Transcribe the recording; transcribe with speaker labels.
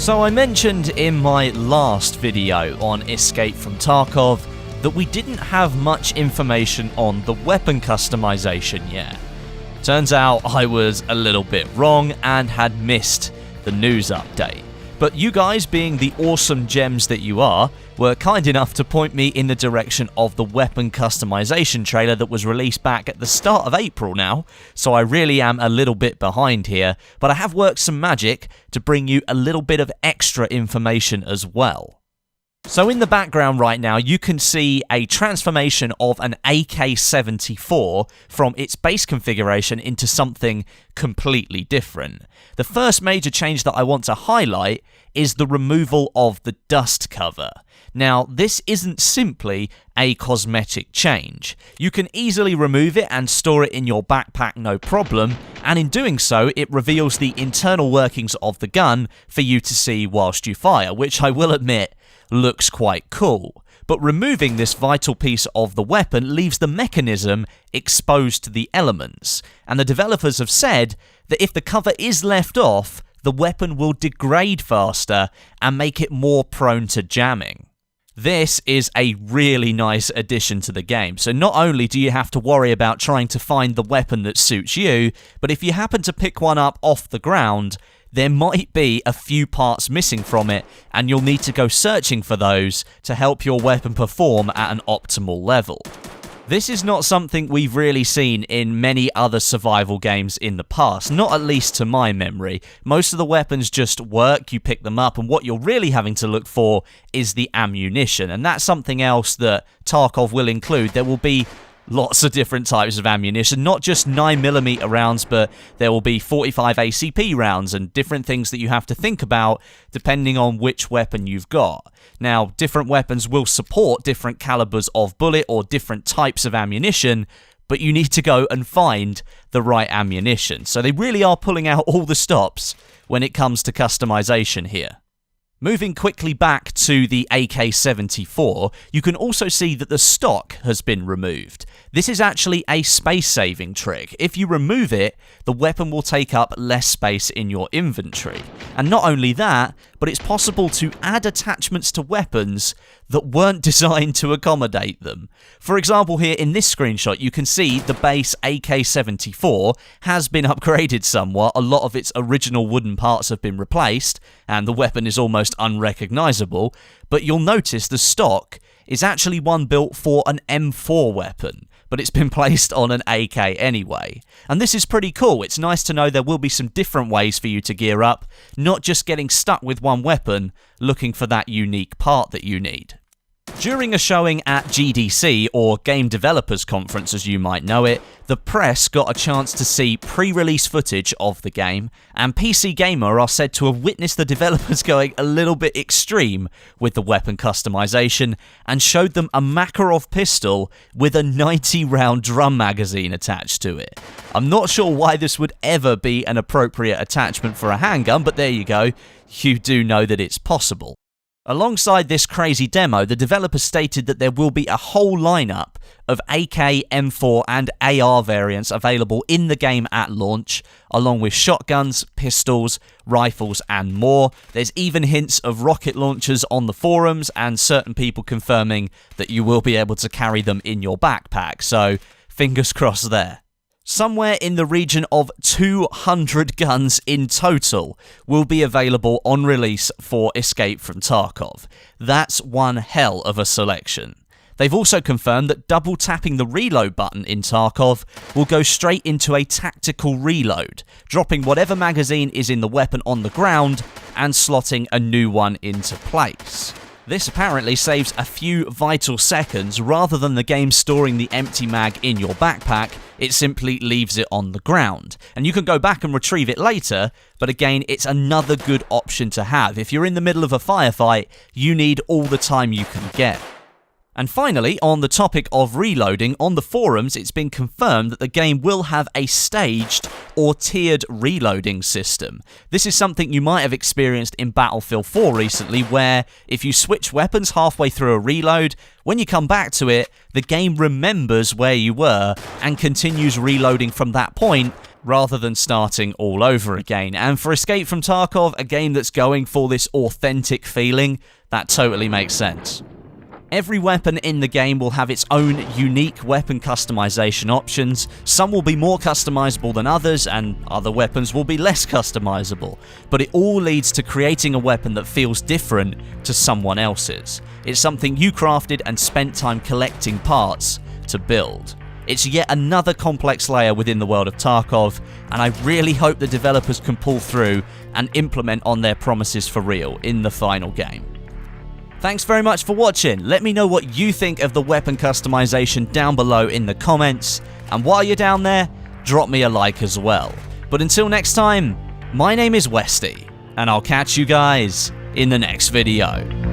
Speaker 1: So I mentioned in my last video on Escape From Tarkov that we didn't have much information on the weapon customization yet. Turns out I was a little bit wrong and had missed the news update. But you guys, being the awesome gems that you are, were kind enough to point me in the direction of the weapon customization trailer that was released back at the start of April now, so I really am a little bit behind here, but I have worked some magic to bring you a little bit of extra information as well. So in the background right now, you can see a transformation of an AK-74 from its base configuration into something completely different. The first major change that I want to highlight is the removal of the dust cover. Now, this isn't simply a cosmetic change. You can easily remove it and store it in your backpack no problem, and in doing so, it reveals the internal workings of the gun for you to see whilst you fire, which I will admit looks quite cool. But removing this vital piece of the weapon leaves the mechanism exposed to the elements, and the developers have said that if the cover is left off, the weapon will degrade faster and make it more prone to jamming. This is a really nice addition to the game, so not only do you have to worry about trying to find the weapon that suits you, but if you happen to pick one up off the ground, there might be a few parts missing from it, and you'll need to go searching for those to help your weapon perform at an optimal level. This is not something we've really seen in many other survival games in the past, not at least to my memory. Most of the weapons just work, you pick them up, and what you're really having to look for is the ammunition, and that's something else that Tarkov will include. There will be lots of different types of ammunition, not just 9mm rounds, but there will be 45 ACP rounds and different things that you have to think about depending on which weapon you've got. Now, different weapons will support different calibers of bullet or different types of ammunition, but you need to go and find the right ammunition. So they really are pulling out all the stops when it comes to customization here. Moving quickly back to the AK-74, you can also see that the stock has been removed. This is actually a space-saving trick. If you remove it, the weapon will take up less space in your inventory. And not only that, but it's possible to add attachments to weapons that weren't designed to accommodate them. For example, here in this screenshot, you can see the base AK-74 has been upgraded somewhat. A lot of its original wooden parts have been replaced, and the weapon is almost unrecognizable, but you'll notice the stock is actually one built for an M4 weapon, but it's been placed on an AK anyway. And this is pretty cool. It's nice to know there will be some different ways for you to gear up, not just getting stuck with one weapon, looking for that unique part that you need. During a showing at GDC, or Game Developers Conference as you might know it, the press got a chance to see pre-release footage of the game, and PC Gamer are said to have witnessed the developers going a little bit extreme with the weapon customization and showed them a Makarov pistol with a 90-round drum magazine attached to it. I'm not sure why this would ever be an appropriate attachment for a handgun, but there you go, you do know that it's possible. Alongside this crazy demo, the developers stated that there will be a whole lineup of AK, M4 and AR variants available in the game at launch, along with shotguns, pistols, rifles and more. There's even hints of rocket launchers on the forums and certain people confirming that you will be able to carry them in your backpack, so fingers crossed there. Somewhere in the region of 200 guns in total will be available on release for Escape From Tarkov. That's one hell of a selection. They've also confirmed that double tapping the reload button in Tarkov will go straight into a tactical reload, dropping whatever magazine is in the weapon on the ground and slotting a new one into place. This apparently saves a few vital seconds. Rather than the game storing the empty mag in your backpack, it simply leaves it on the ground. And you can go back and retrieve it later, but again, it's another good option to have. If you're in the middle of a firefight, you need all the time you can get. And finally, on the topic of reloading, on the forums it's been confirmed that the game will have a staged or tiered reloading system. This is something you might have experienced in Battlefield 4 recently, where if you switch weapons halfway through a reload, when you come back to it, the game remembers where you were and continues reloading from that point, rather than starting all over again. And for Escape from Tarkov, a game that's going for this authentic feeling, that totally makes sense. Every weapon in the game will have its own unique weapon customization options. Some will be more customizable than others, and other weapons will be less customizable. But it all leads to creating a weapon that feels different to someone else's. It's something you crafted and spent time collecting parts to build. It's yet another complex layer within the world of Tarkov, and I really hope the developers can pull through and implement on their promises for real in the final game. Thanks very much for watching. Let me know what you think of the weapon customization down below in the comments, and while you're down there, drop me a like as well. But until next time, my name is Westie, and I'll catch you guys in the next video.